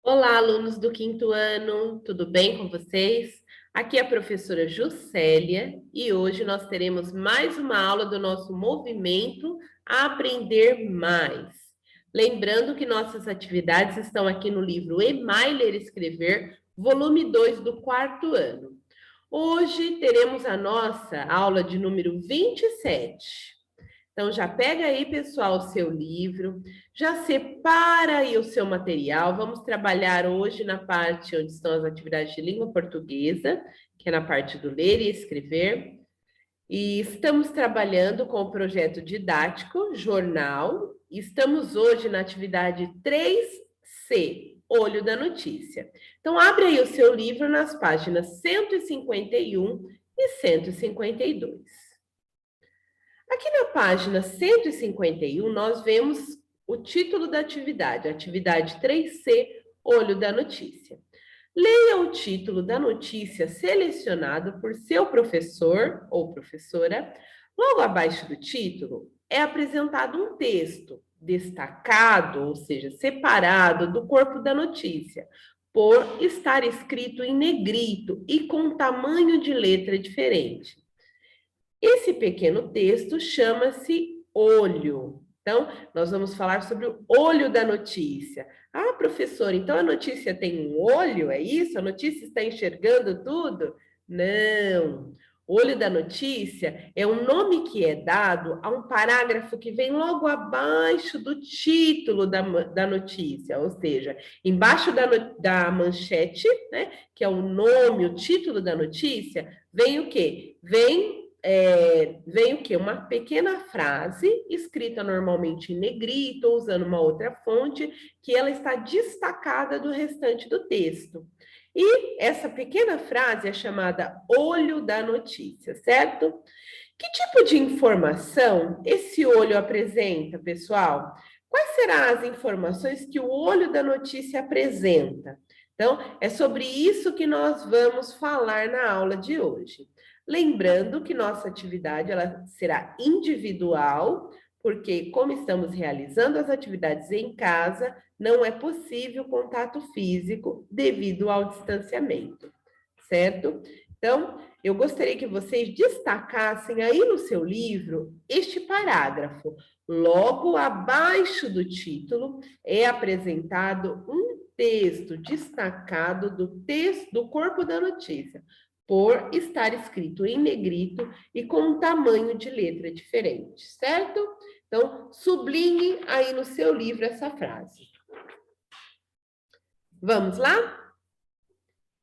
Olá, alunos do quinto ano, tudo bem com vocês? Aqui é a professora Juscelia e hoje nós teremos mais uma aula do nosso movimento Aprender Mais. Lembrando que nossas atividades estão aqui no livro Emai Ler e Escrever, volume 2 do quarto ano. Hoje teremos a nossa aula de número 27. Então, já pega aí, pessoal, o seu livro, já separa aí o seu material. Vamos trabalhar hoje na parte onde estão as atividades de língua portuguesa, que é na parte do ler e escrever. E estamos trabalhando com o projeto didático, jornal. Estamos hoje na atividade 3C, Olho da Notícia. Então, abre aí o seu livro nas páginas 151 e 152. Aqui na página 151, nós vemos o título da atividade, atividade 3C, Olho da Notícia. Leia o título da notícia selecionado por seu professor ou professora. Logo abaixo do título é apresentado um texto destacado, ou seja, separado do corpo da notícia, por estar escrito em negrito e com tamanho de letra diferente. Esse pequeno texto chama-se olho. Então, nós vamos falar sobre o olho da notícia. Ah, professor, então a notícia tem um olho? É isso? A notícia está enxergando tudo? Não. Olho da notícia é um nome que é dado a um parágrafo que vem logo abaixo do título da notícia, ou seja, embaixo da manchete, né, que é o nome, o título da notícia, vem o quê? Vem o quê? Uma pequena frase, escrita normalmente em negrito, ou usando uma outra fonte, que ela está destacada do restante do texto. E essa pequena frase é chamada olho da notícia, certo? Que tipo de informação esse olho apresenta, pessoal? Quais serão as informações que o olho da notícia apresenta? Então, é sobre isso que nós vamos falar na aula de hoje. Lembrando que nossa atividade ela será individual, porque como estamos realizando as atividades em casa, não é possível contato físico devido ao distanciamento, certo? Então, eu gostaria que vocês destacassem aí no seu livro este parágrafo. Logo abaixo do título é apresentado um texto destacado do corpo da notícia, por estar escrito em negrito e com um tamanho de letra diferente, certo? Então, sublinhe aí no seu livro essa frase. Vamos lá?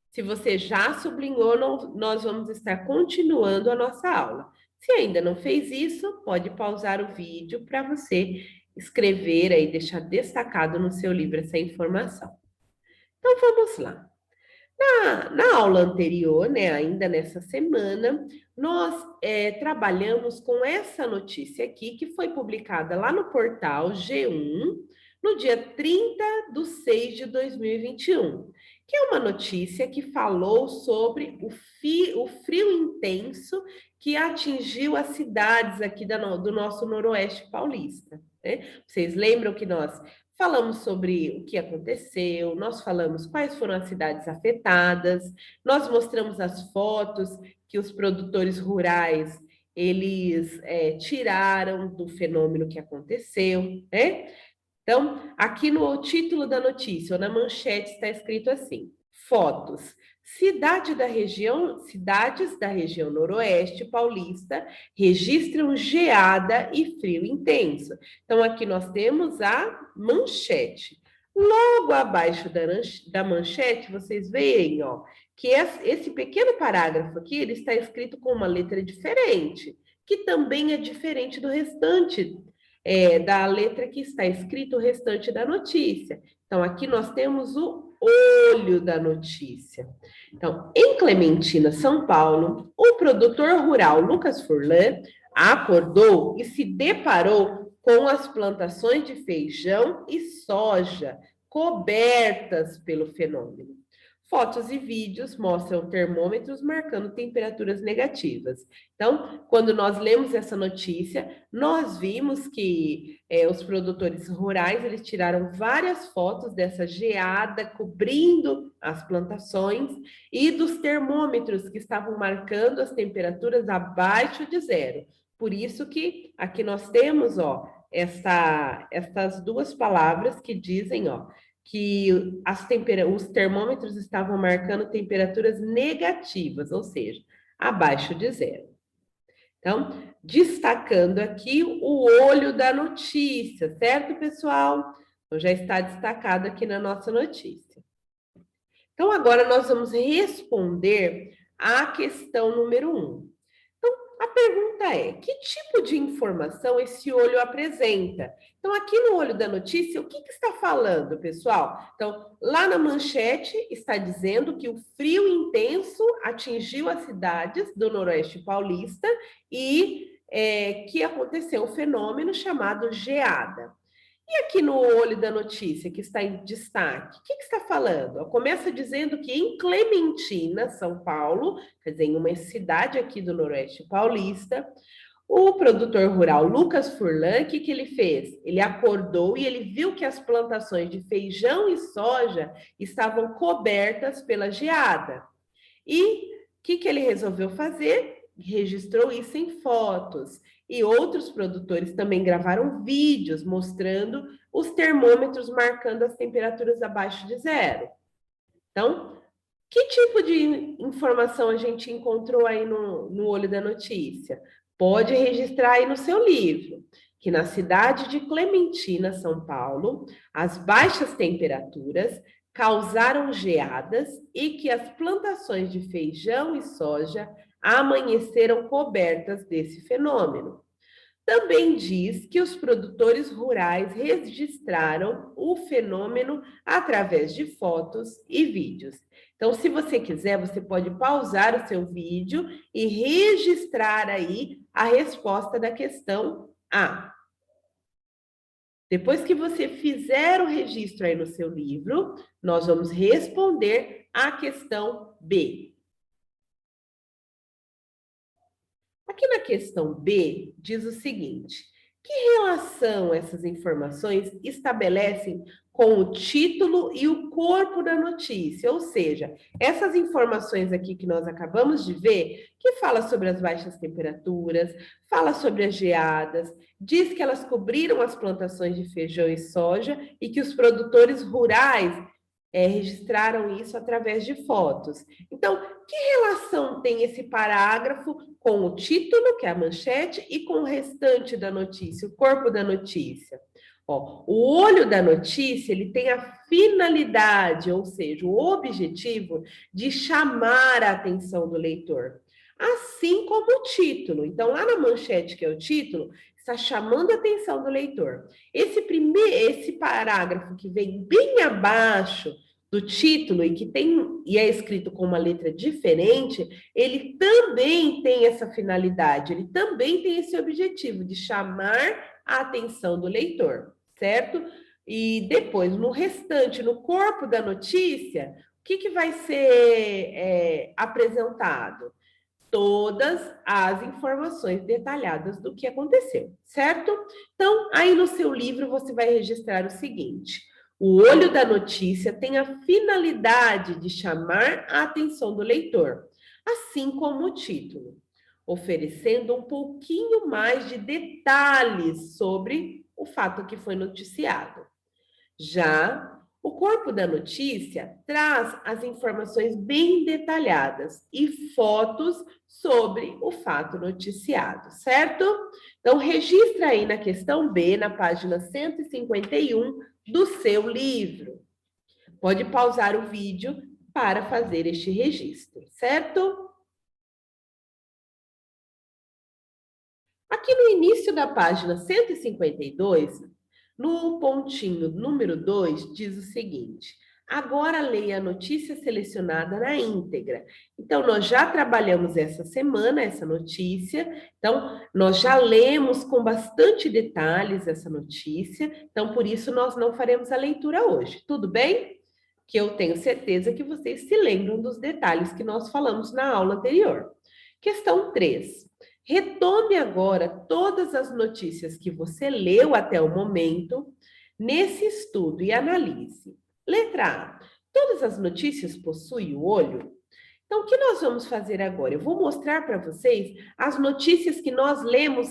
Se você já sublinhou, nós vamos estar continuando a nossa aula. Se ainda não fez isso, pode pausar o vídeo para você escrever aí, deixar destacado no seu livro essa informação. Então, vamos lá. Na aula anterior, né, ainda nessa semana, nós trabalhamos com essa notícia aqui, que foi publicada lá no portal G1, no dia 30/6/2021, que é uma notícia que falou sobre o frio intenso que atingiu as cidades aqui do nosso noroeste paulista, né? Vocês lembram que nós falamos sobre o que aconteceu, nós falamos quais foram as cidades afetadas, nós mostramos as fotos que os produtores rurais eles tiraram do fenômeno que aconteceu, né? Então, aqui no título da notícia, ou na manchete, está escrito assim: fotos. Cidades da região noroeste paulista registram geada e frio intenso. Então, aqui nós temos a manchete. Logo abaixo da manchete, vocês veem, ó, que esse pequeno parágrafo aqui, ele está escrito com uma letra diferente, que também é diferente do restante da letra que está escrito o restante da notícia. Então, aqui nós temos o olho da notícia. Então, em Clementina, São Paulo, o produtor rural Lucas Furlan acordou e se deparou com as plantações de feijão e soja cobertas pelo fenômeno. Fotos e vídeos mostram termômetros marcando temperaturas negativas. Então, quando nós lemos essa notícia, nós vimos que os produtores rurais eles tiraram várias fotos dessa geada cobrindo as plantações e dos termômetros que estavam marcando as temperaturas abaixo de zero. Por isso que aqui nós temos, ó, essas duas palavras que dizem, ó, que os termômetros estavam marcando temperaturas negativas, ou seja, abaixo de zero. Então, destacando aqui o olho da notícia, certo, pessoal? Então, já está destacado aqui na nossa notícia. Então, agora nós vamos responder à questão número 1. A pergunta é: que tipo de informação esse olho apresenta? Então, aqui no olho da notícia, o que está falando, pessoal? Então, lá na manchete está dizendo que o frio intenso atingiu as cidades do Noroeste Paulista e que aconteceu um fenômeno chamado geada. E aqui no olho da notícia, que está em destaque, o que está falando? Começa dizendo que em Clementina, São Paulo, quer dizer, em uma cidade aqui do Noroeste Paulista, o produtor rural Lucas Furlan, o que ele fez? Ele acordou e ele viu que as plantações de feijão e soja estavam cobertas pela geada. E o que ele resolveu fazer? Registrou isso em fotos. E outros produtores também gravaram vídeos mostrando os termômetros marcando as temperaturas abaixo de zero. Então, que tipo de informação a gente encontrou aí no olho da notícia? Pode registrar aí no seu livro, que na cidade de Clementina, São Paulo, as baixas temperaturas causaram geadas e que as plantações de feijão e soja amanheceram cobertas desse fenômeno. Também diz que os produtores rurais registraram o fenômeno através de fotos e vídeos. Então, se você quiser, você pode pausar o seu vídeo e registrar aí a resposta da questão A. Depois que você fizer o registro aí no seu livro, nós vamos responder a questão B. Aqui na questão B, diz o seguinte: que relação essas informações estabelecem com o título e o corpo da notícia? Ou seja, essas informações aqui que nós acabamos de ver, que fala sobre as baixas temperaturas, fala sobre as geadas, diz que elas cobriram as plantações de feijão e soja e que os produtores rurais registraram isso através de fotos. Então, que relação tem esse parágrafo com o título, que é a manchete, e com o restante da notícia, o corpo da notícia? Ó, o olho da notícia, ele tem a finalidade, ou seja, o objetivo de chamar a atenção do leitor, assim como o título. Então, lá na manchete, que é o título, está chamando a atenção do leitor. Esse parágrafo que vem bem abaixo do título e é escrito com uma letra diferente, ele também tem essa finalidade, ele também tem esse objetivo de chamar a atenção do leitor, certo? E depois, no restante, no corpo da notícia, o que vai ser apresentado? Todas as informações detalhadas do que aconteceu, certo? Então, aí no seu livro você vai registrar o seguinte: o olho da notícia tem a finalidade de chamar a atenção do leitor, assim como o título, oferecendo um pouquinho mais de detalhes sobre o fato que foi noticiado. Já o corpo da notícia traz as informações bem detalhadas e fotos sobre o fato noticiado, certo? Então, registra aí na questão B, na página 151 do seu livro. Pode pausar o vídeo para fazer este registro, certo? Aqui no início da página 152, no pontinho número 2, diz o seguinte: agora leia a notícia selecionada na íntegra. Então, nós já trabalhamos essa semana essa notícia, então, nós já lemos com bastante detalhes essa notícia, então, por isso, nós não faremos a leitura hoje. Tudo bem? O que eu tenho certeza que vocês se lembram dos detalhes que nós falamos na aula anterior. Questão 3. Retome agora todas as notícias que você leu até o momento nesse estudo e analise. Letra A. Todas as notícias possuem o olho? Então, o que nós vamos fazer agora? Eu vou mostrar para vocês as notícias que nós lemos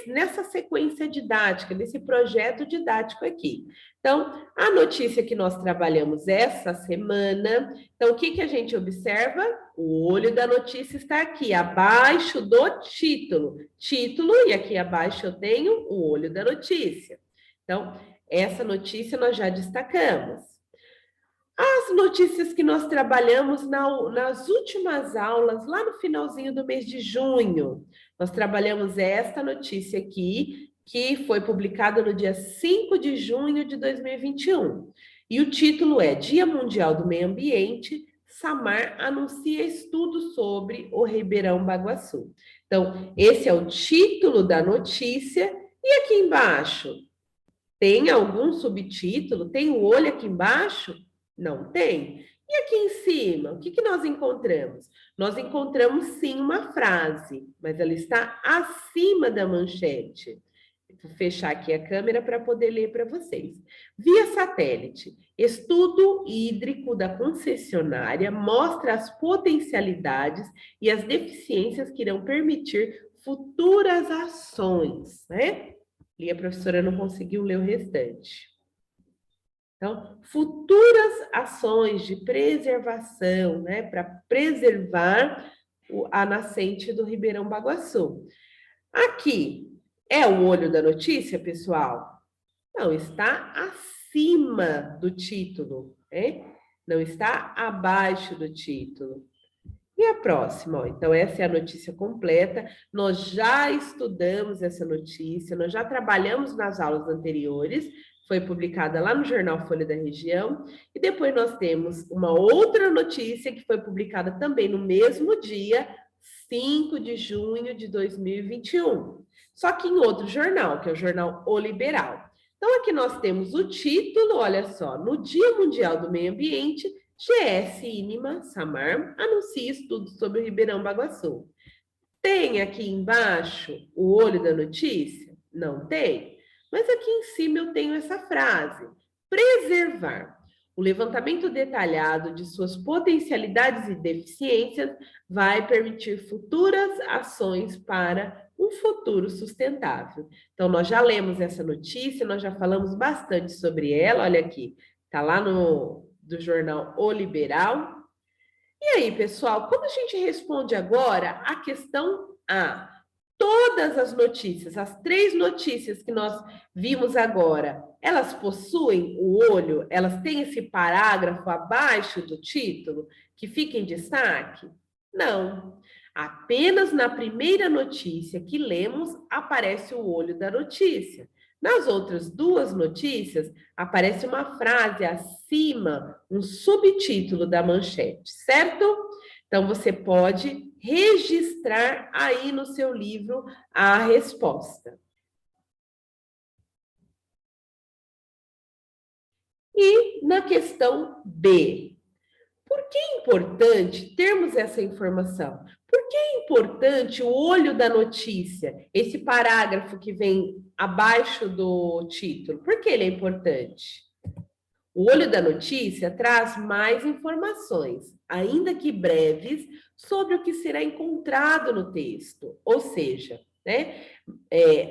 nessa sequência didática, nesse projeto didático aqui. Então, a notícia que nós trabalhamos essa semana, então, o que que a gente observa? O olho da notícia está aqui, abaixo do título. Título, e aqui abaixo eu tenho o olho da notícia. Então, essa notícia nós já destacamos. As notícias que nós trabalhamos nas últimas aulas, lá no finalzinho do mês de junho, nós trabalhamos esta notícia aqui, que foi publicada no dia 5 de junho de 2021. E o título é Dia Mundial do Meio Ambiente, Samar anuncia estudo sobre o Ribeirão Baguaçu. Então, esse é o título da notícia. E aqui embaixo, tem algum subtítulo? Tem o olho aqui embaixo? Não tem. E aqui em cima, o que que nós encontramos? Nós encontramos sim uma frase, mas ela está acima da manchete. Vou fechar aqui a câmera para poder ler para vocês. Via satélite, estudo hídrico da concessionária mostra as potencialidades e as deficiências que irão permitir futuras ações, né? E a professora não conseguiu ler o restante. Então, futuras ações de preservação, né, para preservar a nascente do Ribeirão Baguaçu. Aqui, é o olho da notícia, pessoal? Não, está acima do título, né? Não está abaixo do título. E a próxima? Ó, então, essa é a notícia completa. Nós já estudamos essa notícia, nós já trabalhamos nas aulas anteriores, foi publicada lá no jornal Folha da Região, e depois nós temos uma outra notícia que foi publicada também no mesmo dia, 5 de junho de 2021, só que em outro jornal, que é o jornal O Liberal. Então, aqui nós temos o título, olha só, no Dia Mundial do Meio Ambiente, GS Inima Samar anuncia estudos sobre o Ribeirão Baguaçu. Tem aqui embaixo o olho da notícia? Não tem. Mas aqui em cima eu tenho essa frase: preservar. O levantamento detalhado de suas potencialidades e deficiências vai permitir futuras ações para um futuro sustentável. Então, nós já lemos essa notícia, nós já falamos bastante sobre ela. Olha aqui, está lá do jornal O Liberal. E aí, pessoal, como a gente responde agora a questão A? Todas as notícias, as 3 notícias que nós vimos agora, elas possuem o olho? Elas têm esse parágrafo abaixo do título que fica em destaque? Não. Apenas na primeira notícia que lemos aparece o olho da notícia. Nas outras 2 notícias, aparece uma frase acima, um subtítulo da manchete, certo? Então, você pode registrar aí no seu livro a resposta. E na questão B, por que é importante termos essa informação? Por que é importante o olho da notícia, esse parágrafo que vem abaixo do título? Por que ele é importante? O olho da notícia traz mais informações, ainda que breves, sobre o que será encontrado no texto. Ou seja, né,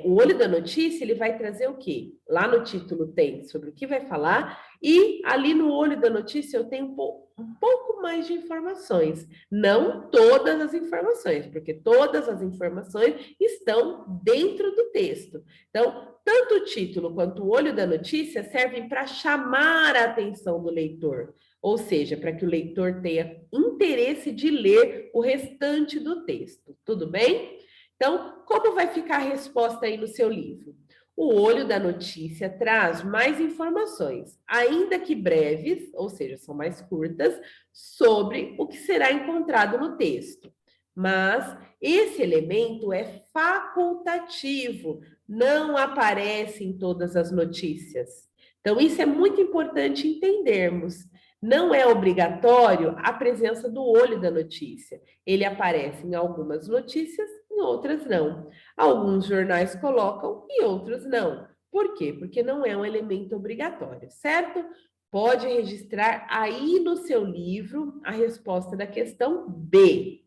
o olho da notícia ele vai trazer o quê? Lá no título tem sobre o que vai falar, e ali no olho da notícia eu tenho um pouco mais de informações. Não todas as informações, porque todas as informações estão dentro do texto. Então, tanto o título quanto o olho da notícia servem para chamar a atenção do leitor, ou seja, para que o leitor tenha interesse de ler o restante do texto. Tudo bem? Então, como vai ficar a resposta aí no seu livro? O olho da notícia traz mais informações, ainda que breves, ou seja, são mais curtas, sobre o que será encontrado no texto. Mas esse elemento é facultativo, não aparece em todas as notícias. Então, isso é muito importante entendermos. Não é obrigatório a presença do olho da notícia. Ele aparece em algumas notícias, em outras não. Alguns jornais colocam e outros não. Por quê? Porque não é um elemento obrigatório, certo? Pode registrar aí no seu livro a resposta da questão B.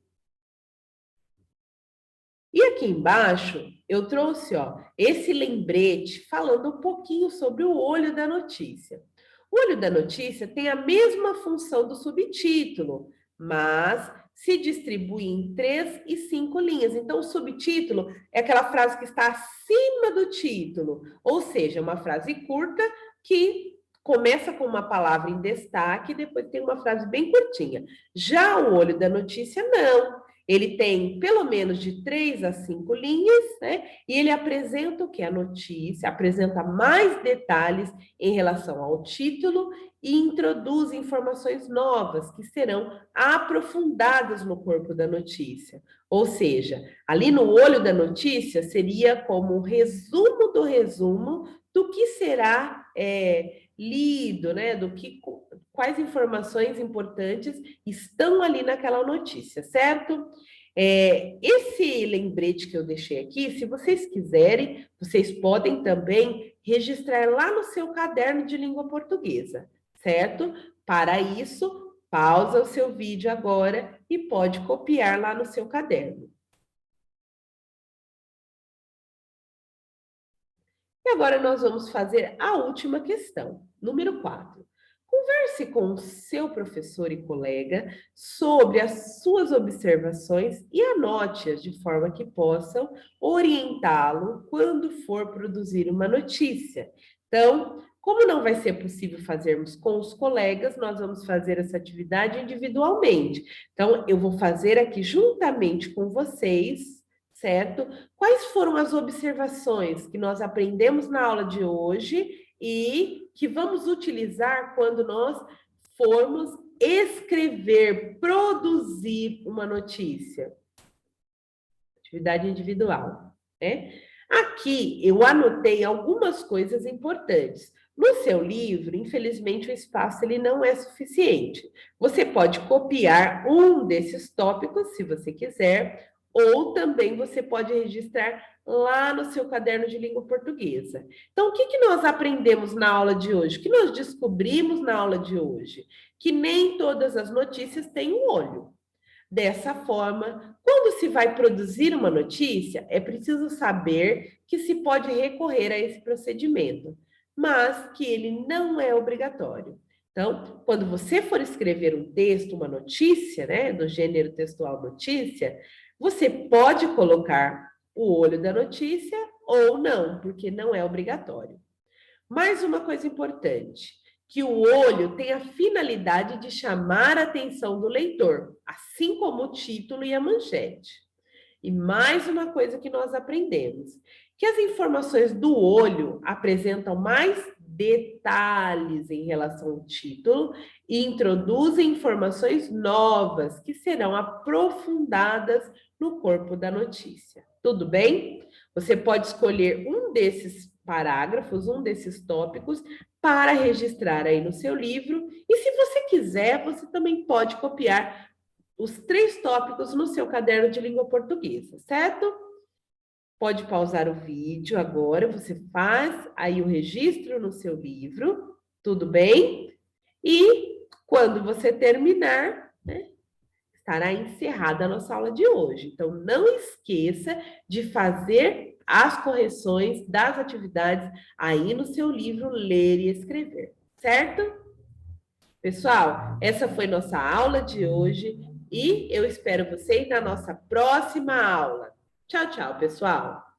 E aqui embaixo eu trouxe, esse lembrete falando um pouquinho sobre o olho da notícia. O olho da notícia tem a mesma função do subtítulo, mas se distribui em 3 e 5 linhas. Então, o subtítulo é aquela frase que está acima do título, ou seja, uma frase curta que começa com uma palavra em destaque e depois tem uma frase bem curtinha. Já o olho da notícia, não. Ele tem pelo menos de 3 a 5 linhas, né? E ele apresenta o que? A notícia, apresenta mais detalhes em relação ao título e introduz informações novas que serão aprofundadas no corpo da notícia. Ou seja, ali no olho da notícia seria como um resumo do que será lido, né? Quais informações importantes estão ali naquela notícia, certo? Esse lembrete que eu deixei aqui, se vocês quiserem, vocês podem também registrar lá no seu caderno de língua portuguesa, certo? Para isso, pausa o seu vídeo agora e pode copiar lá no seu caderno. E agora nós vamos fazer a última questão, número 4. Converse com o seu professor e colega sobre as suas observações e anote-as de forma que possam orientá-lo quando for produzir uma notícia. Então, como não vai ser possível fazermos com os colegas, nós vamos fazer essa atividade individualmente. Então, eu vou fazer aqui juntamente com vocês, certo? Quais foram as observações que nós aprendemos na aula de hoje e que vamos utilizar quando nós formos escrever, produzir uma notícia? Atividade individual, né? Aqui eu anotei algumas coisas importantes. No seu livro, infelizmente, o espaço ele não é suficiente. Você pode copiar um desses tópicos, se você quiser, ou também você pode registrar lá no seu caderno de língua portuguesa. Então, o que nós aprendemos na aula de hoje? O que nós descobrimos na aula de hoje? Que nem todas as notícias têm um olho. Dessa forma, quando se vai produzir uma notícia, é preciso saber que se pode recorrer a esse procedimento, mas que ele não é obrigatório. Então, quando você for escrever um texto, uma notícia, né, do gênero textual notícia, você pode colocar o olho da notícia ou não, porque não é obrigatório. Mais uma coisa importante, que o olho tem a finalidade de chamar a atenção do leitor, assim como o título e a manchete. E mais uma coisa que nós aprendemos, que as informações do olho apresentam mais detalhes em relação ao título e introduzem informações novas que serão aprofundadas no corpo da notícia. Tudo bem? Você pode escolher um desses parágrafos, um desses tópicos, para registrar aí no seu livro. E se você quiser, você também pode copiar os 3 tópicos no seu caderno de língua portuguesa, certo? Pode pausar o vídeo agora, você faz aí o registro no seu livro, tudo bem? E quando você terminar, né, estará encerrada a nossa aula de hoje. Então, não esqueça de fazer as correções das atividades aí no seu livro Ler e Escrever, certo? Pessoal, essa foi nossa aula de hoje e eu espero vocês na nossa próxima aula. Tchau, tchau, pessoal!